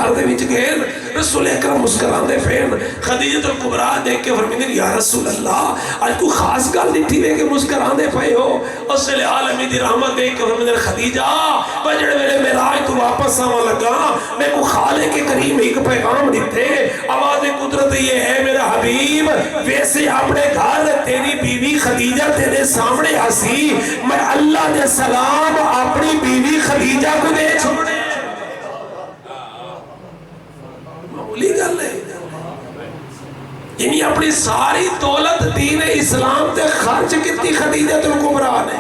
غار دے وچ گئے رسول اکرم مسکراندے پھین خدیجہ الکبریٰ دیکھ کے فرمیندے یا رسول اللہ آج کوئی خاص گل دٹھی وے کہ مسکراندے پئے ہو اس لیے عالمی دی رحمت دیکھ کے فرمیندے خدیجہ بجڑ میرے معراج تو واپس آواں لگا میں کو خالق کریم ایک پیغام دیتے آواز قدرت یہ ہے میرا حبیب ویسے اپنے گھر تیری بیوی خدیجہ تیرے سامنے آسی میں اللہ دے سلام اپنی بیوی خدیجہ کو دے چھوڑے معمولی گل ہے یعنی اپنی ساری دولت دین اسلام تے خرچ کتی خدیجہ الکبریٰ نے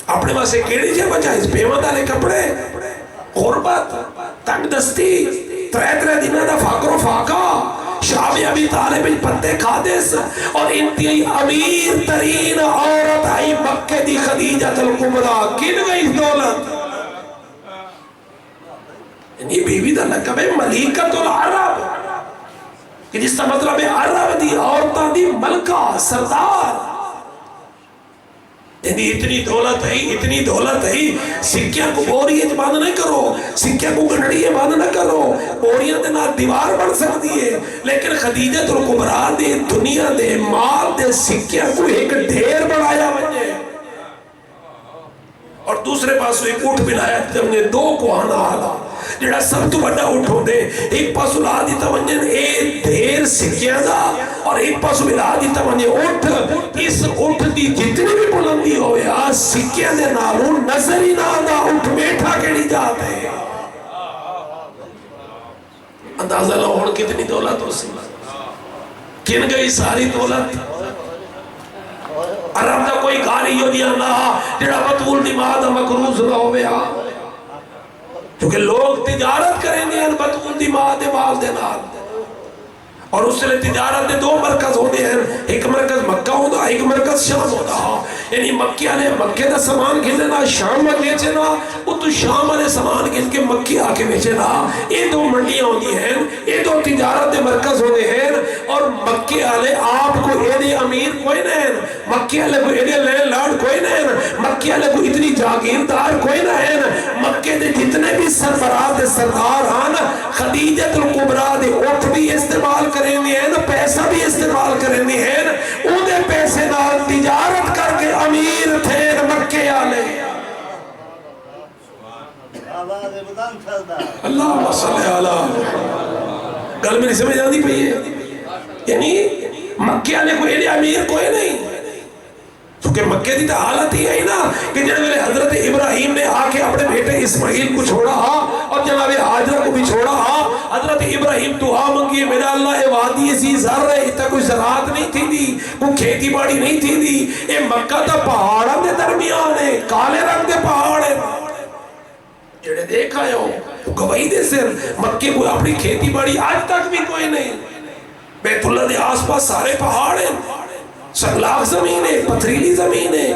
اپنے واسے کیڑی جے بچا اس پیمت والے کپڑے غربت تنگ دستی ترے دنوں دا فقر و فاقہ شعب ابی طالب پتے کھادس اور انتہائی امیر ترین عورت آئی مکہ دی خدیجہ الکبریٰ کن گئی دولت یہ بیوی دا لقب ہے ملیکۃ العرب کہ جس کا مطلب ہے عرب دی عورتاں دی ملکہ سردار اتنی دولت ہے سکیاں کو بوریے بند نہ کرو سکیاں کو گنڈیے بند نہ کرو بوریاں دے نہ دیوار بن سکتی ہے لیکن خدیجہ الکبریٰ دے دنیا دے مال دے سکیاں کو ایک ڈھیر بڑھایا بنے اور دوسرے پاس ایک اٹھ بلایا جب نے دو کو آنا آلا جڑا سب تو بڑا اٹھ ہو دے ایک پاس لا دیتا ونجن ایک دھیر سکیاں دا اور ایک پاس لا دیتا ونجن اٹھ اس اٹھ دی جتنی بھی بلندی ہویا سکیاں دے نالوں نظر ہی نہ دا اٹھ بیٹھا کے نہیں جاتے اندازہ لوڑ کتنی دولت ہو سی کن گئی ساری دولت عرب دا کوئی گاری ہو دیا نہ جڑا بطول دماغ دا مقروض نہ ہو گیا کیونکہ لوگ تجارت کریں گے بطول دماغ دے مال دے نال اور اس لئے تجارت دے دو مرکز ہوتے ہیں ایک مرکز مکہ ہوتا ایک مرکز شام ہوتا یعنی مکی والے مکے دا سامان گھننا شام میں بیچنا وہ تو شام والے سامان گھن کے مکی آ کے بیچنا یہ دو منڈیاں ہوتی ہیں یہ دو تجارت دے مرکز ہوتے ہیں اور مکی والے آپ کو ایدے امیر کوئی نہیں مکی والے کو ایدے لین لارڈ کوئی نہیں مکی والے کو اتنی جاگیردار کوئی نہیں مکے دے جتنے بھی سربراہ دے سردار ہیں خدیجہ الکبریٰ دے اٹھ بھی استعمال کریں گے پیسہ بھی استعمال کریں گے انہیں پیسے نال تجارت کر کے امیر تھے مکے والے اللہ صلی اللہ گل میری سمجھ آتی پئی ہے یعنی مکے والے کو ایڈے امیر کوئی نہیں کیونکہ مکے دی حالت ہی ہے نا کہ جنہوں نے حضرت ابراہیم نے آ کے اپنے بیٹے اسماعیل کو چھوڑا اور جناب حاجرہ کو بھی چھوڑا حضرت ابراہیم دعا منگی میرا اللہ اے وادی سی زر ہے اتنا کوئی زراعت نہیں تھی دی کوئی کھیتی باڑی نہیں تھی دی اے مکہ تا پہاڑاں دے درمیان ہے کالے رنگ دے پہاڑ ہے جڑے دیکھا ہے وہ گواہی دے سر مکے کو اپنی کھیتی باڑی آج تک بھی کوئی نہیں بیت اللہ دے آس پاس سارے پہاڑ ہیں سنگلاخ زمین ہے پتھریلی زمین ہے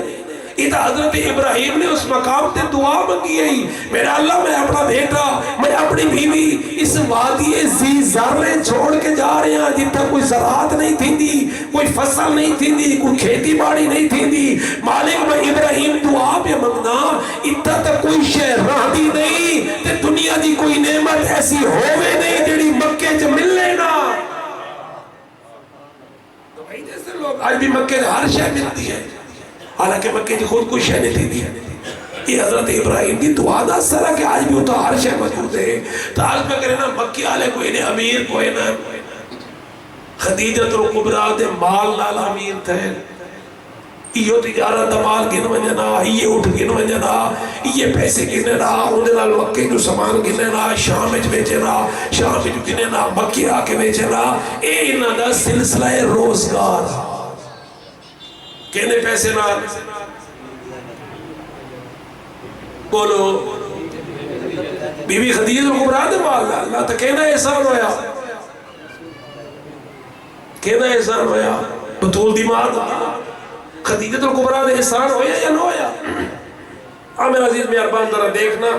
ادھا حضرت ابراہیم نے اس مقام تے دعا منگی ہے میرا اللہ میں اپنا بیٹا میں اپنی بیوی اس وادی زی زرے چھوڑ کے جا رہے ہیں جتا کوئی زراعت نہیں تھی دی کوئی فصل نہیں تھی دی کوئی کھیتی باڑی نہیں تھی دی مالک میں ابراہیم دعا پہ منگنا اتنا تک کوئی شہر رہ دی نہیں تے دنیا دی کوئی نعمت ایسی ہوئے نہیں جڑی مکے چ مل لینا آج بھی مکے ہر شے ملتی ہے حالانکہ مکے کی خود کوئی شے نہیں تھی دی یہ حضرت ابراہیم کی دعا دا اثر ہے کہ آج بھی ہوتا ہر شے موجود ہے تو آج میں کرے نا مکی والے کوئی نہیں امیر کوئی نہ خدیجہ الکبریٰ دے مال نال امیر تھے یہ تجارت دا مال گن ونجنا یہ اٹھ گن ونجنا یہ پیسے گننا انہیں نال مکے جو سامان گننا شام وچ بیچنا شام وچ گننا مکے آ کے بیچنا اے انہاں دا سلسلہ روزگار کہنے پیسے نال بولو بی بی خدیجہ الکبریٰ دے مال اللہ تو کہنا احسان ہویا کہنا احسان ہویا بطول دماغ خدیجہ الکبریٰ دے احسان ہویا یا نہ ہویا میرا عزیز مہربان ذرا دیکھنا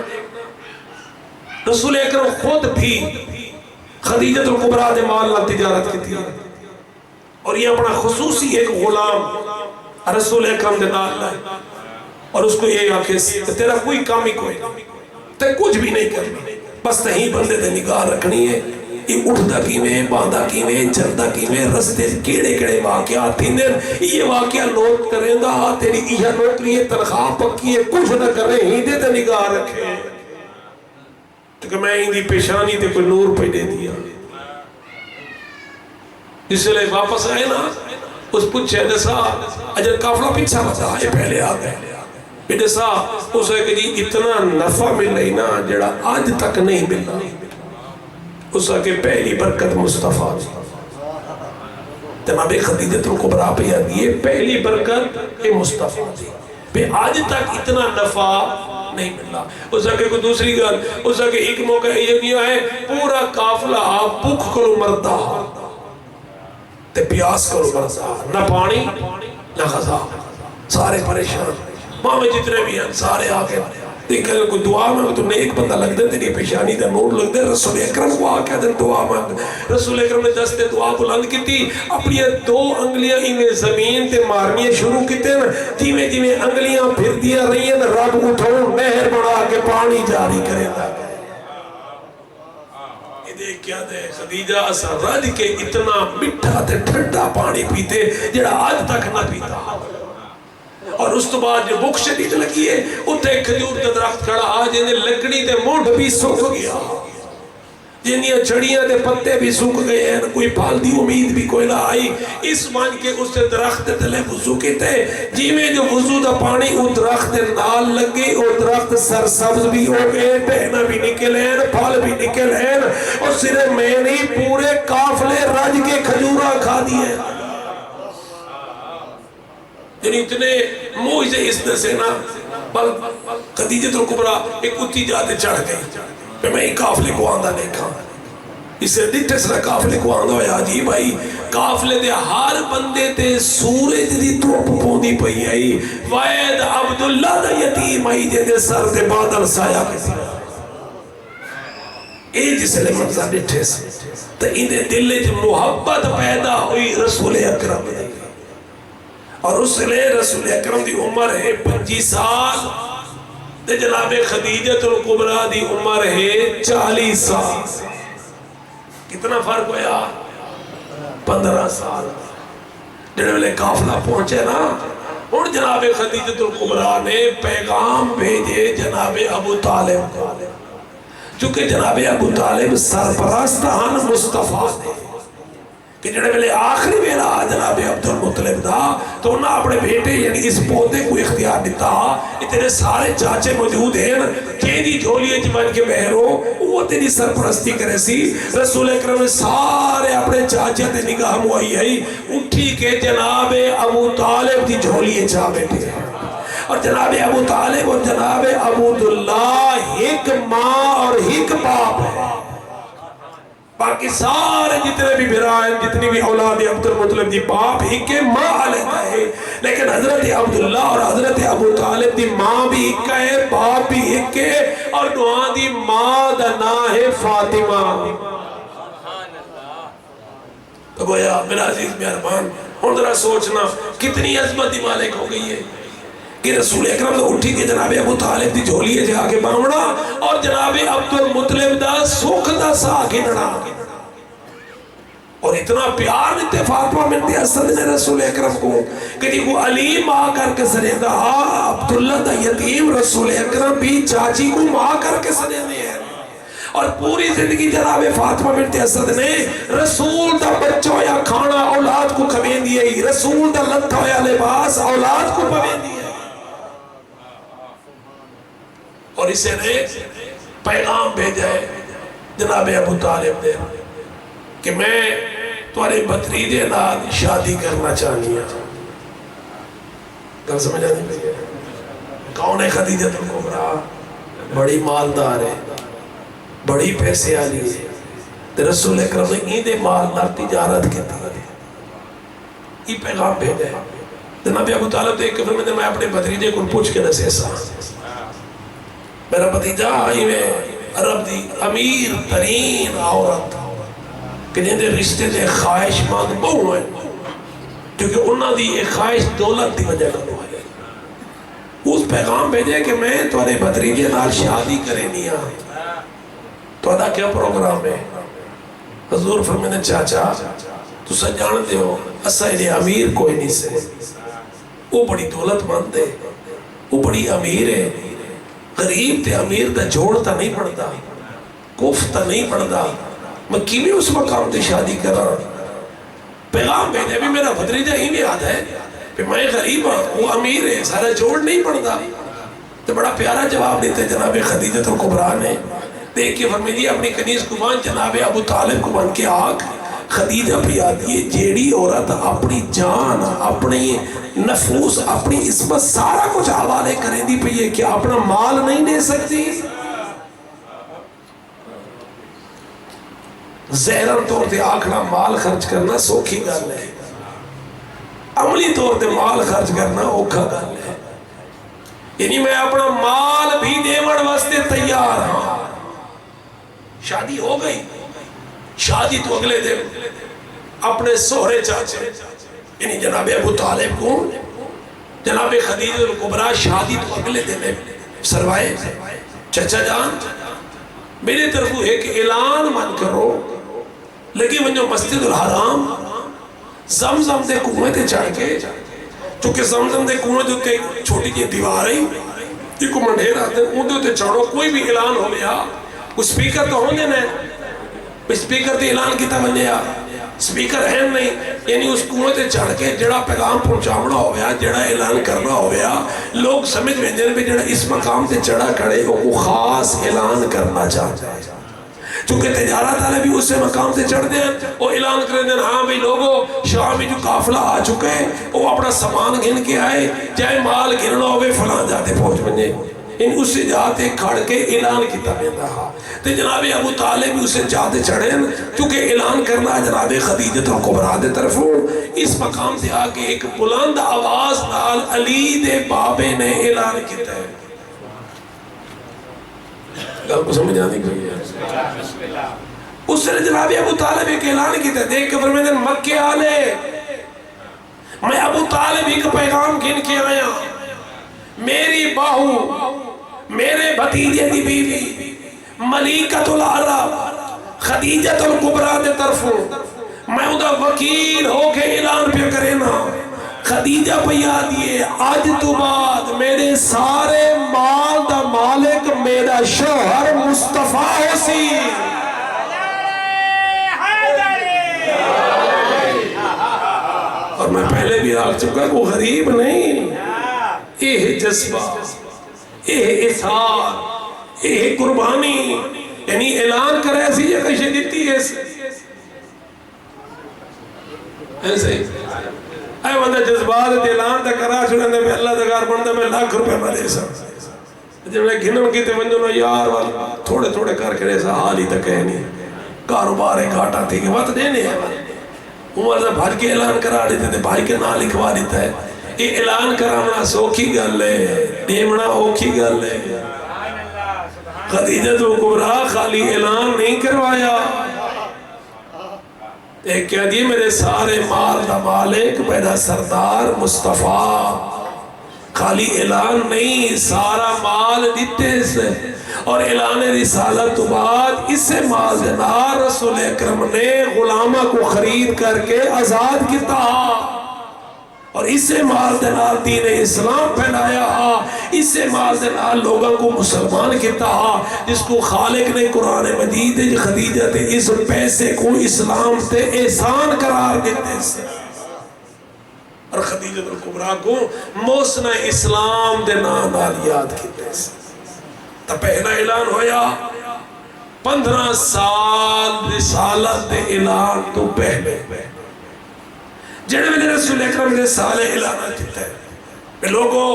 رسول اکرم خود بھی خدیجہ الکبریٰ دے مال نال تجارت کی تھی اور یہ اپنا خصوصی ایک غلام رسول اکرم دے نال لائے اور اس کو یہ آنکھیں تیرا کوئی کام ہی کوئی تے کچھ بھی نہیں کرنا بس تہیں بندے تے نگاہ رکھنی ہے یہ اٹھتا کیویں باندھا کیویں چلتا کیویں رستے کیڑے کیڑے واقعات تھیندے یہ واقعہ نوٹ کریں دا تیری یہ نوکری ہے تنخواہ پکی ہے کچھ نہ کرے ہیندے تے نگاہ رکھے کہ میں ہی دی پیشانی تے کوئی نور پہ دے دیا جس لئے واپس آئے نا اس پوچھے دسا اجر کافلہ پیچھا بتا یہ پہلے آ گئے دسا اس ہے کہ جی اتنا نفع مل رہی نا جڑا آج تک نہیں ملنا اس ہے کہ پہلی برکت مصطفیٰ جناب خدیجۃ الکبریٰ پہ یہ پہلی برکت یہ مصطفیٰ پہ آج تک اتنا نفع نہیں ملنا اس ہے کہ کوئی دوسری گل اس ہے کہ ایک موقع یہ کیا ہے پورا قافلہ بھوک کرو مرتا تے پیاس کرو مرتا نہ پانی نہ غذا سارے پریشان ماں میں جتنے بھی ہیں سارے آگے دیکھیں کوئی دعا میں تو نیک بندہ لگ دے تیری پیشانی دے نور لگ دے رسول اکرم کو آکے دن دعا مانگ رسول اکرم نے دستے دعا بلند کی تھی اپنی دو انگلیاں انہیں زمین تے مارنی شروع کی تھے جیویں جیویں انگلیاں پھر دیا رہی ہیں رب اٹھو نہر بڑھا کے پانی جاری کرے گا یہ دیکھ کیا دے خدیجہ اسا رج کے اتنا مٹھا تے ٹھنڈا پانی پیتے جڑا آج تک نہ پیتا اور اس تو بعد جو بھوک شدید لگی ہے اتھے کھجور کا درخت کھڑا آج جنہیں لکڑی تے مونڈ بھی سوکھ گیا جنہیں چھڑیاں تے پتے بھی سوکھ گئے ہیں کوئی پھال دی امید بھی کوئی نہ آئی اس مان کے اس درخت تلے وضو کی تے جی میں جو وضو دا پانی وہ درخت نال لگے اور درخت سرسبز بھی ہو گئے ٹہنا بھی نکلیں پھال بھی نکلیں اور صرف میں نہیں پورے قافلے رج کے کھجورہ کھا دیئے یعنی اتنے موجزے اس نے سے نا بل خدیجۃ الکبریٰ ایک اتی جاتے چڑھ گئی کہ میں ہی قافلے کو آندہ نہیں کھا اسے دیٹھے سرا قافلے کو آندہ ہویا جی بھائی قافلے دے ہر بندے تے سورج دی دھوپ پوندی پئی آئی وائد عبداللہ دا یتیم آئی جے دے سر دے بادل سایہ کسی اے جس لئے منظر دیٹھے سے تو انہیں دل جو محبت پیدا ہوئی رسول اکرم نے اور اس لئے رسول اکرم دی عمر ہے 25 سال تے جناب خدیجۃ الکبریٰ دی عمر ہے 40 سال کتنا فرق ہویا 15 سال جنہوں نے قافلہ پہنچے نا اور جناب خدیجۃ الکبریٰ نے پیغام بھیجے جناب ابو طالب کو چونکہ جناب ابو طالب سرپرستان مصطفیٰ نے کہ جنہوں نے آخری ویلا جناب عبدالمطلب دا تو انہاں اپنے بیٹے یعنی اس پودے کو اختیار دیتا اتنے سارے چاچے موجود ہیں چیدی جھولیے جمان کے بہروں وہ تیری سرپرستی کرے سی رسول اکرم نے سارے اپنے چاچے تے نگاہ موائی ہے اٹھی کے جناب ابو طالب دی جھولیے چاہ بیٹھے ہیں اور جناب ابو طالب اور جناب عبداللہ ایک ماں اور ایک باپ ہے باقی سارے جتنے بھی بھرائیں جتنی بھی اولاد عبدالمطلب دی باپ ہی کے ماں علیہ ہے لیکن حضرت عبداللہ اور حضرت ابو طالب دی ماں بھی ایک ہے باپ بھی ایک ہے اور دعا دی ماں دا نام ہے فاطمہ تو گویا میرا عزیز مہربان اور ذرا سوچنا کتنی عظمت دی مالک ہو گئی ہے کہ رسول اکرم تو اٹھی کہ جناب ابو طالب دی جھولیے جا کے باؤنا اور جناب عبدالمطلب دا سکھ دا ساکھنڑا اور اتنا پیار دیتے فاطمہ بنت اسد نے رسول اکرم کو کہ جی وہ علی ماں کر کے سنے دا عبداللہ دا یتیم رسول اکرم بھی چاچی کو ماں کر کے سنے دے ہیں اور پوری زندگی جناب فاطمہ بنت اسد نے رسول دا بچوں یا کھانا اولاد کو کھویں دیئے رسول دا لتھا یا لباس اولاد کو پویں دیئے اور اسے نے پیغام بھیجا ہے جناب ابو طالب نے کہ میں تمہارے بھتیجے نال شادی کرنا چاہنی ہوں گل سمجھا نہیں پئی کون ہے خدیجۃ الکبریٰ بڑی مالدار ہے بڑی پیسے والی ہے تے رسول اکرم نے ایندے مال نال تجارت کی تھی یہ پیغام بھیجا ہے جناب ابو طالب دیکھ کے پھر میں اپنے بھتیجے کو پوچھ کے دسے سا میرا بھتیجا آئی میں عرب دی امیر ترین عورت کہ جن دے رشتے دے خواہش مند بہو ہیں کیونکہ انہوں دی ایک خواہش دولت دی وجہ کرو ہے اس پیغام بھیجے کہ میں تمہارے بھتیجے نال شادی کرے نہیں تو ادا کیا پروگرام ہے؟ حضور فرمائے چاچا تو سا جانتے ہو اسا ایڈے امیر کوئی نہیں سے، وہ بڑی دولت مند ہے، وہ بڑی امیر ہے، غریب تے امیر دا جوڑتا نہیں پڑتا، کوفتا نہیں پڑتا، میں کیویں اس مقام تے شادی کرا؟ پیغام بھیجے بھی میرا بھتریجا ہی نہیں یاد ہے کہ میں غریب ہوں وہ امیر ہے، سارا جوڑ نہیں پڑتا۔ تو بڑا پیارا جواب دیتے جناب خدیجہ الکبریٰ نے، دیکھ کے فرمایا اپنی کنیز قبان جناب ابو طالب کو بن کے آگ خدیجہ پہ آتی ہے، جیڑی عورت اپنی جان، اپنی نفوس، اپنی عصمت سارا کچھ حوالے کریں دی پہ یہ کہ اپنا مال نہیں دے سکتی۔ ظاہراً طور تے آکھنا مال خرچ کرنا سوکھی گل ہے، عملی طور تے مال خرچ کرنا اوکھا گل ہے۔ یعنی میں اپنا مال بھی دیوڑ واسطے تیار ہاں۔ شادی ہو گئی، شادی تو اگلے دن اپنے سہرے چاچے یعنی جناب ابو طالب کو جناب خدیجہ الکبریٰ شادی تو اگلے دن سروائے چچا جان میرے طرف ایک اعلان من کرو لگی ونجو مسجد الحرام زمزم دے کنویں تے چڑھ کے، چونکہ زمزم دے کنویں دے چھوٹی جی دیوار ہے یہ کو منڈھیر آتے ہیں اون دے چڑھو، کوئی بھی اعلان ہو گیا کوئی سپیکر تو ہوں گے نہیں، سپیکر تے اعلان کیتا بنیا سپیکر ہے نہیں، یعنی اس کنویں تے چڑھ کے جڑا پیغام پہنچاونا ہو گیا، جڑا اعلان کرنا ہو گیا، لوگ سمجھ میں جن پہ جڑا اس مقام تے چڑھا کھڑے وہ خاص اعلان کرنا چاہتا ہے، چونکہ تجارت والے بھی اس سے مقام تے چڑھ دیں وہ اعلان کر دیں ہاں بھئی لوگوں شام میں جو قافلہ آ چکے ہیں وہ اپنا سامان گھن کے آئے، چاہے مال گھننا ہوئے فلان جاتے پہنچ بنجے، ان اس سے جاتے کھڑ کے اعلان کیتا میں رہا تو جناب ابو طالب بھی اسے جاتے چڑھیں کیونکہ اعلان کرنا جناب خدیجہ الکبریٰ دے طرفوں اس مقام سے آگے ایک بلند آواز نال علی دے بابے نے اعلان کیتا ہے۔ گل کو سمجھ آنی کوئی ہے؟ اس نے جناب ابو طالب ایک اعلان کیتا ہے، دیکھ کے فرمائے مکے آلے میں ابو طالب ایک پیغام گھن کے آیا، میری باہو میرے بھتیجے دی بیوی ملیکۃ العرب خدیجہ الکبریٰ دے طرفوں میں ادا وکیل ہو کے اعلان پہ کرے نا، خدیجہ پہ دیئے آج تو بعد میرے سارے مال دا مالک میرا شوہر مصطفیٰ حسی۔ اور میں پہلے بھی آگ چکا کہ وہ غریب نہیں، یہ جذبہ، یہ اثار، یہ قربانی، یعنی اعلان کرے ایسی جگہ کشے دیتی ہے ایسے اے بندہ جذبات اعلان تا کرا چھڑنے میں اللہ دگار بندہ میں لاکھ روپے میں دے سکتا جب میں گھنن کی تے ونجنو یار والا تھوڑے تھوڑے کر کے ایسا حال ہی تک ہے نہیں، کاروبار ہے گھاٹا تھی کہ وقت دینے ہے عمر سے بھر کے اعلان کرا دیتے تھے بھائی کے نام لکھوا دیتا ہے، یہ اعلان کرانا سوکھی گل ہے، دیمنا اوکھی گل ہے۔ خدیجہ الکبریٰ خالی اعلان نہیں کروایا، ایک کہہ دیئے میرے سارے مال دا مالک میرا سردار مصطفیٰ، خالی اعلان نہیں سارا مال دیتے سے، اور اعلان رسالت تو بعد اس سے مال دینار رسول اکرم نے غلامہ کو خرید کر کے آزاد کیتا، اور اس سے مال دینار دین اسلام پھیلایا، اس سے مال دینار لوگوں کو مسلمان کیتا، جس کو خالق نے قرآن مجید خدیجہ تے اس پیسے کو اسلام تے احسان قرار دیتے سے، اور خدیجہ الکبریٰ کو موسن اسلام دے نام یاد کیتے سے۔ تو پہلا اعلان ہویا 15 سال رسالت دے اعلان تو پہلے جڑے میں رسول اکرم نے سالے اعلانہ کیتا ہے کہ لوگوں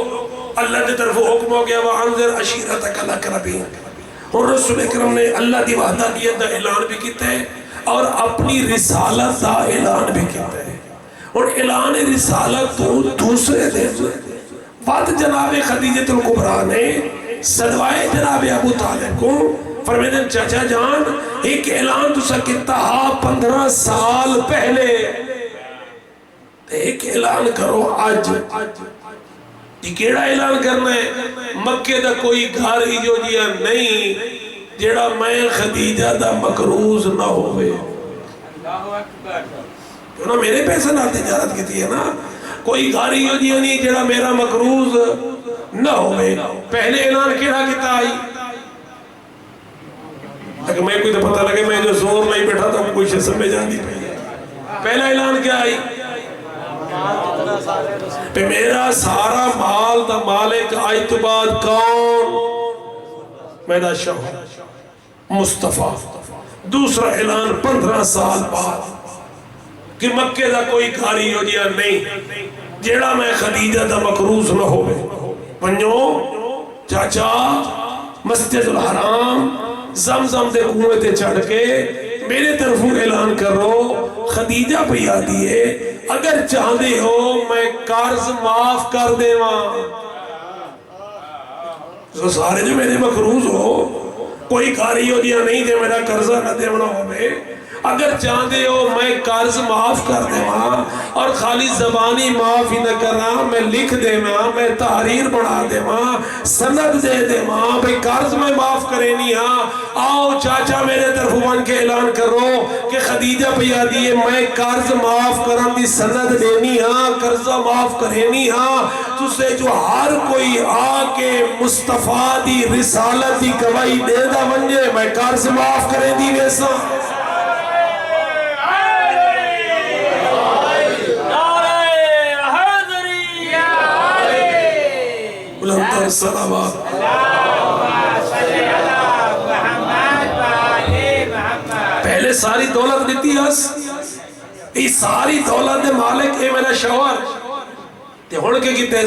اللہ کی طرف حکم ہو گیا وَأَنذِرْ عَشِيرَتَكَ الْأَقْرَبِينَ، اور رسول اکرم نے اللہ دی وحدانیت دا اعلان بھی کیتا ہے اور اپنی رسالت دا اعلان بھی کیتا ہے، اور اعلان رسالت تو دوسرے دن بعد جناب خدیجہ الکبریٰ نے صدوائے جناب ابو طالب کو فرمیدن چچا جان ایک اعلان تو سکتا 15 سال پہلے، ایک اعلان کرو آج، یہ کیڑا اعلان کرنا ہے؟ مکہ دا کوئی گھر ہی جو جیا نہیں جیڑا میں خدیجہ دا مقروض نہ ہوئے. کیوں نہ میرے پیسے نہ تجارت کی ہے نا. کوئی گھاری ہو جی نہیں جیڑا میرا مقروض نہ ہوئے. پہلے اعلان کیڑا کیتا آئی تاکہ میں کوئی تو پتہ لگے میں جو زور نہیں بیٹھا تھا کوئی شے سمجھ جاندی پہلے. پہلا اعلان کیا آئی پہ میرا سارا مال دا مالک آئی تو بعد کون میرا شوہر مصطفیٰ. دوسرا اعلان 15 سال بعد کہ مکے دا کوئی کاری ہو جیا نہیں جیڑا میں خدیجہ دا مقروض نہ ہوئے. پنجو چاچا مسجد الحرام زمزم دے کنویں تے چڑھ کے میرے طرفوں اعلان کرو خدیجہ پہ آدیے اگر چاہتے ہو میں قرض معاف کر دے تو سارے جو میرے مقروض ہو کوئی کاری ہو دیا نہیں دے میرا قرضہ نہ دیونا ہو میں اگر چاہتے ہو میں قرض معاف کر دے اور خالی زبانی معاف ہی نہ کرنا میں لکھ دے میں تحریر بنا دے سند دے دے بھئی قرض میں معاف کرے نہیں. آؤ چاچا میرے طرف بن کے اعلان کرو کہ خدیجہ پہ دیئے میں قرض معاف کرن دی سند دینی قرضہ معاف کرے نہیں تو سے جو ہر کوئی آکے مصطفیٰ دی رسالت دی گواہی دے دا بنجے میں قرض معاف کرے دی ویسا. بلندر صلوات پہلے ساری دولت دیتی ہس یہ ساری دولت دے مالک اے میرا شوہر تے ہون کے کیتے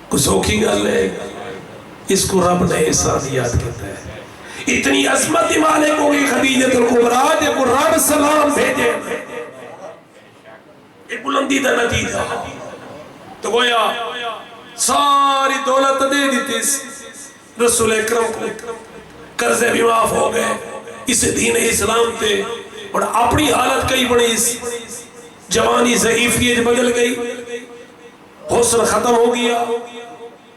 کچھ اوکھی گل ہے اس کو رب نے احسانیات کہتا ہے. اتنی عظمت دی مالک ہوگی خدیجہ الکبریٰ جے کو رب سلام بھیجے ایک بلندی دا نتیجہ تو گویا ساری دولت دے دیتی رسول اکرم کو قرضے بھی معاف ہو گئے اس دین اسلام تے اور اپنی حالت کئی بڑی جوانی ضعیفیت بدل گئی حسن ختم ہو گیا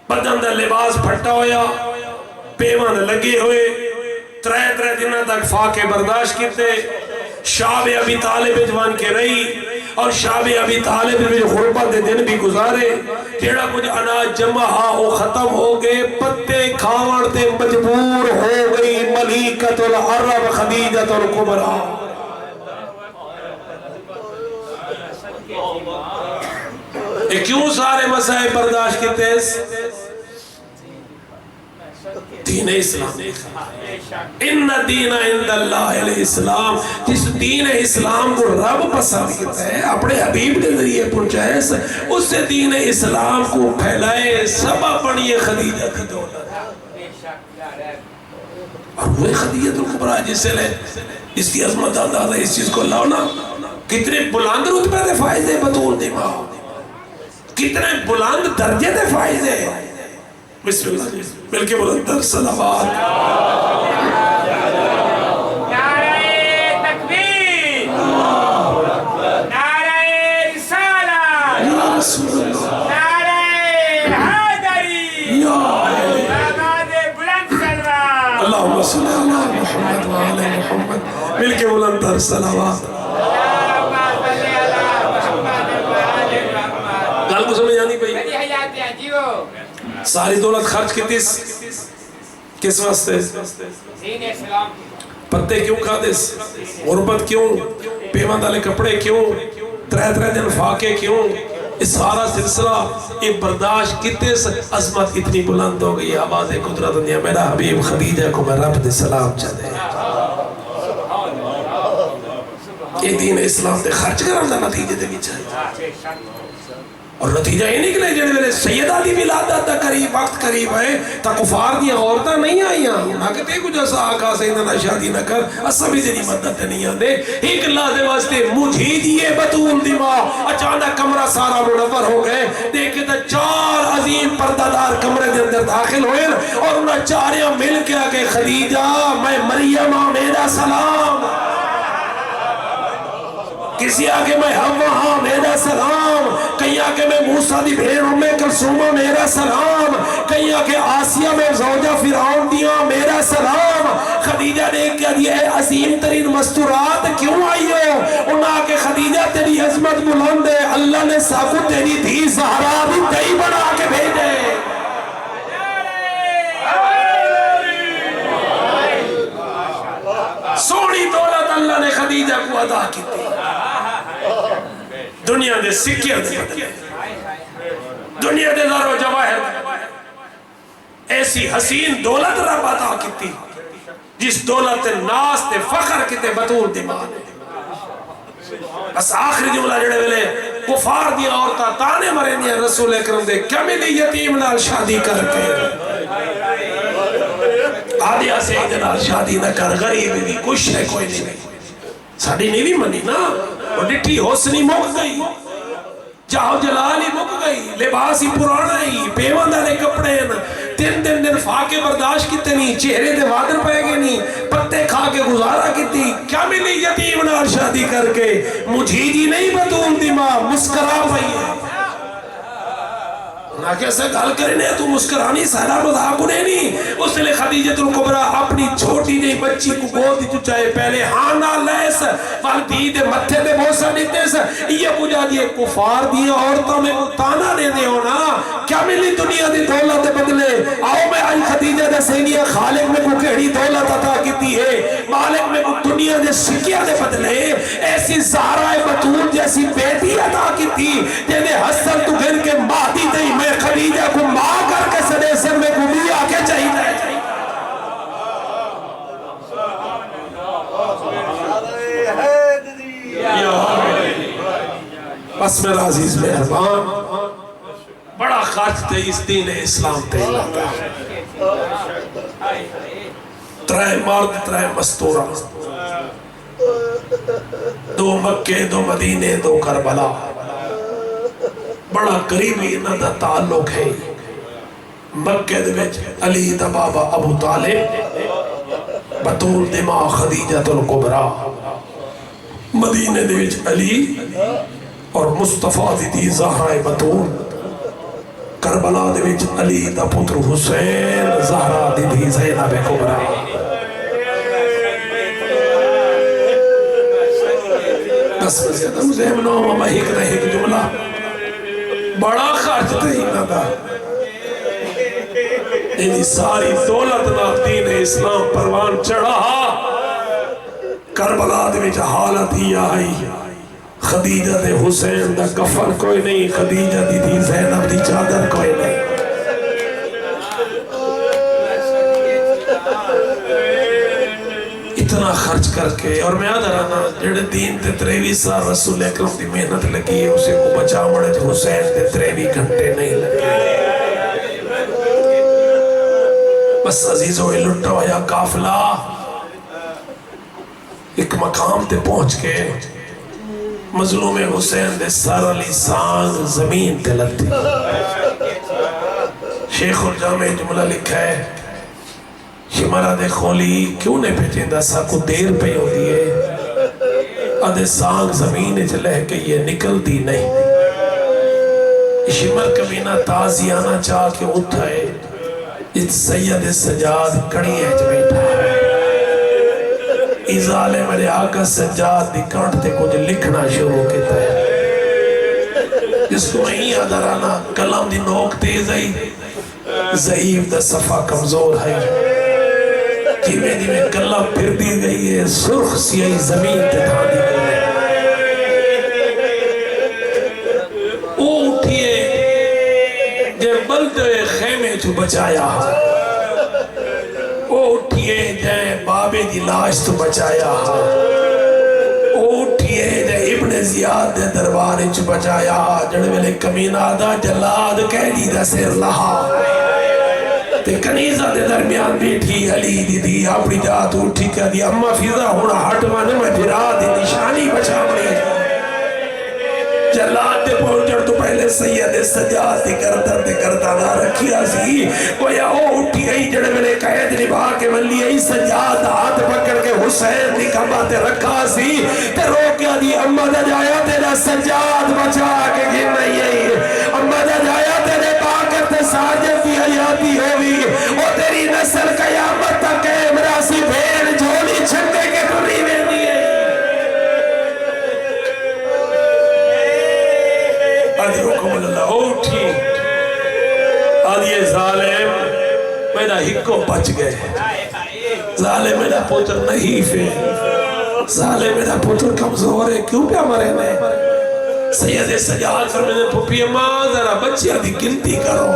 بدن دا لباس پھٹا ہویا پیمان لگے ہوئے ترے دنوں تک فاقے برداشت کیتے شعب ابی طالب جوان کے رہی اور شعب ابی طالب میں غربت دے دن بھی گزارے جیڑا کچھ اناج جمع وہ ختم ہو گئے پتے کھاوڑ تے مجبور ہو گئی ملیکۃ العرب خدیجہ الکبریٰ. کیوں سارے مسائل برداشت کیتے دین اسلام ان دین عند اللہ الاسلام جس دین اسلام کو رب پسند کرتا ہے اپنے حبیب کے ذریعے پہنچائے اس سے دین اسلام کو پھیلائے سبب بنیے خدیجہ کی دولت اور وہ خدیجہ الکبریٰ جس سے لے اس کی عظمت اندازہ اس چیز کو اللہ نا کتنے بلند رتبے دے فائدے بطول دے ماں کتنے بلند درجے دے فائدے بسم اللہ مل کے بلندر صلوات. نعرہ تکبیر نعرہ رسالہ یا رسول اللہ نعرہ حیدری آباد بلند سلوات. اللہم صلی اللہ محمد وعلی محمد مل کے بلندر صلوات. گل کو سمجھ آنی پئی ساری دولت خرچ کی تیس کس واسطے دین اسلام پتے کیوں کھادس غربت کیوں پیمان دالے کپڑے کیوں ترے دن فاقے کیوں اس سارا سلسلہ یہ برداشت کتے عظمت اتنی بلند ہو گئی آواز قدرت دیا میرا حبیب خدیجہ کو میں رب دے سلام چاہتے یہ دین اسلام تے خرچ کرنا نتیجے دے بھی چاہیے اور نتیجہ یہ نکلے جنہیں میرے سیدہ دی ولادت دا قریب وقت قریب ہے تا کفار دیا عورتہ نہیں آئیاں نہ کہ تے کچھ ایسا آقا سیدہ نہ شادی نہ کر اسا بھی تیری مدد نہیں آن دے ایک اللہ دے واسطے مجھے دیئے بطول دی ماں اچانک کمرہ سارا منور ہو گئے دیکھے تا 4 عظیم پردادار کمرے دے اندر داخل ہوئے اور انہاں چاریاں مل کے آگے خدیجہ میں مریم میرا سلام کسی آگے میں ہم وہاں میرا سلام کئی کہیں آ کے میں موسیٰ دی بھیڑ کلثومہ میرا سلام، کہیں آ کے آسیہ میں زوجہ فرعون دیا میرا سلام۔ خدیجہ نے کیا دیا ہے عظیم ترین مستورات کیوں آئی ہو؟ انہاں آ کے خدیجہ تیری عظمت بلند ہے، اللہ نے ساکو تیری دھی زہرا بھی دہی بنا کے بھیجے۔ سونی دولت اللہ نے خدیجہ کو عطا کی تھی، دنیا دے سکے دے بدلے، دنیا دے زر و جواہر، ایسی حسین دولت رب عطا کی تھی جس دولت ناس تے فخر کی تے بطول دماغ۔ بس آخری جملہ جڑے ویلے کفار دیا عورتاں تانے مرے دیا رسول اکرم دے کیا ملی یتیم نال شادی کر کے آدھیا سید نال شادی نہ کر، غریب بھی کچھ ہے کوئی نہیں، ساڑی نہیں بھی منی نا، وہ ڈٹھی حسنی مک گئی، جاؤ جلالی مک گئی، لباس ہی پرانا ہی، پیوندہ دے کپڑے دن فاقے برداشت کیتے نہیں، چہرے دے وادر پہ گئے نہیں، پتے کھا کے گزارا کیتی، کیا ملی یتیم نال شادی کر کے؟ مجھے جی نہیں بطول دماغ مسکرا پئی ہے نہ کیسے گل کرنے تو مسکرانی سارا مذاق انہیں نہیں۔ اس لئے خدیجۃ الکبریٰ اپنی چھوٹی نہیں بچی کو گود دی چاہے پہلے ہانا لیس والدی دے متھے دے بوسا دیتے سے یہ پوجا دیئے کفار دیئے عورتوں میں تانا دے دے ہونا کیا ملی دنیا دی دولت بدلے۔ آؤ میں آئی خدیجہ دے سینیا خالق میں کو کہڑی دولت عطا کیتی ہے، مالک میں کو دنیا دے سکیہ دے بدلے ایسی زہرہ بطول جیسی بیٹی عطا کیتی جنہیں حسن تو گھر کے مادی دئی میں خدیجہ کو ماں کر کے سنے سر میں گھومی آکے چاہیے۔ بس میرا عزیز مہربان بڑا خرچ تے اس دین اسلام تے لاتا ترائے مرد ترائے مستورہ، دو مکے دو مدینے دو کربلا، بڑا قریبی انہاں دا تعلق ہے۔ مکے دے وچ علی دا بابا ابو طالب بطول دماغ خدیجۃ الکبریٰ، مدینے دے وچ علی اور مصطفیٰ دی زہرہ بطول، کربلا دے وچ علی دا پتر حسین، زہرہ دی زینب کبریٰ۔ بس زیادہ مزہمنوں میں ایک نہ ایک جملہ بڑا خرچ تھے ہی دا انہی ساری دولت نہ دین اسلام پروان چڑھا۔ کربلا دے وچ حالت ہی آئی، خدیجہ دے حسین دا کفن کوئی نہیں، خدیجہ دی زینب دی چادر کوئی نہیں۔ اتنا خرچ کر کے اور میں آدھا رہنا جڑے دین تے 23 سال رسول اکرم دی محنت لگی ہے اسے کو بچا مڑے جو حسین تے 23 گھنٹے نہیں لگے۔ بس عزیزو لٹا ہوا قافلہ ایک مقام تے پہنچ کے مظلوم حسین دے سر علی سانگ زمین تے لگتی۔ شیخ الجامع جملہ لکھا ہے شمارہ دے خولی کیوں نے پہچیں دا سا کو دیر پہ ہو دیئے آدھے سانگ زمین چلے کہ یہ نکل دی نہیں۔ شمر کبینہ تازی آنا چاہ کے اٹھائے اس سید سجاد کڑی ایج بیٹھا ہے، ازالے میرے آقا سجاد دی کانٹتے کچھ لکھنا شروع کیتا ہے، جس کو نہیں آدھرانا کلام دی نوک تیز ہے، ضعیف دا صفحہ کمزور ہے، جیوے دیوے کلام پھر دی گئی ہے، سرخ سیائی زمین تے تھا دی گئی ہے۔ او اٹھئے جے بلدے خیمے چھو بچایا، او اٹھئے جے بابے دی لاش تو بچایا، او اٹھئے جے ابن زیاد دے دربارے چھو بچایا، جڑے ملے کمینہ دا جلاد کہنی دا سر لہا، تے کنیزہ دے درمیان بیٹھی علی دی دی اپنی جات اٹھی کہا دی اممہ فیضا ہونا ہٹوانے میں پھرا دی نشانی بچا مڑی۔ جلاد دے پہنچڑ تو پہلے سید سجاد دی کردہ نہ رکھیا سی، گویا او اٹھی گئی جڑے ملے قید نبھا کے ولی ای سجاد ہاتھ پکڑ کے حسین دی کمبا تے رکھا سی تے روکیا دی اما دا جایا تیرا سجاد بچا کے گن نہیں ہے اما دا جایا تیرے باکر تے ساجد دی حیاتی ہوئی او تیری نسل قیامت تک امراسی بھیڑ جھولی چھٹے کے ٹری میں دیئے آدھی حکم اللہ اٹھی آدھی ظالم میرا ہکو بچ گئے ظالم میرا پتر نہیں فے ظالم میرا پتر کمزور ہے کیوں پہ مرے میں سید سجاد فرمینے پپی اماں ذرا بچیاں دی گنتی کرو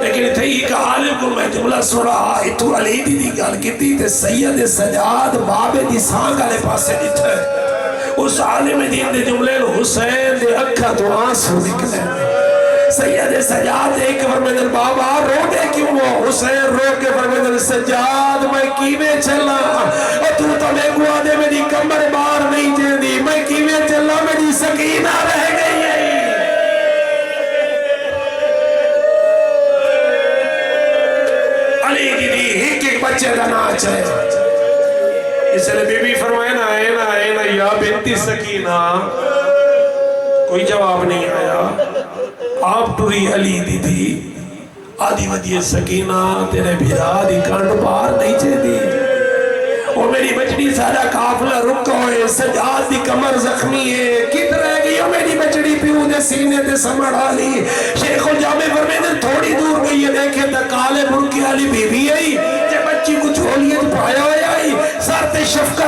لیکن تھے ہی کا عالم کو میں جملہ سوڑا اتو علی دی گال کیتی تے سید سجاد بابے دی سانگ آلے پاسے دیتا ہے اس عالم دین دے جملے حسین دے اکھا تو آنسو نکلے سید سجاد ایک فرمیدن بابا رو دے کیوں وہ حسین رو کے فرمیدن سجاد میں کیویں چلا اور تو میں گوا دے میری کمر بار نہیں جے دی میں کیویں چلا میری سکینہ رہ گئی ہے علی دی ایک ایک بچے کا ناچ ہے اس لئے بی بی فرمائے نا اینا یا بنتی سکینہ کوئی جواب نہیں آیا آپ ٹوری علی دی تھی آدھی ودی سکینہ تیرے بھیرا دی کانڈ بار نہیں چھے دی اور میری بچڑی سارا کافلہ رکا ہوئے سجاد دی کمر زخمی ہے کت رہ گئی اور میری بچڑی پیوں دے سینے دے سمڑ آلی شیخ الجامع فرمیدن تھوڑی دور گئی ہے دیکھے تکالے مرکی آلی بی بی آئی جب بچی کو چھولیت پایا ہوئی آئی سارتے شفقت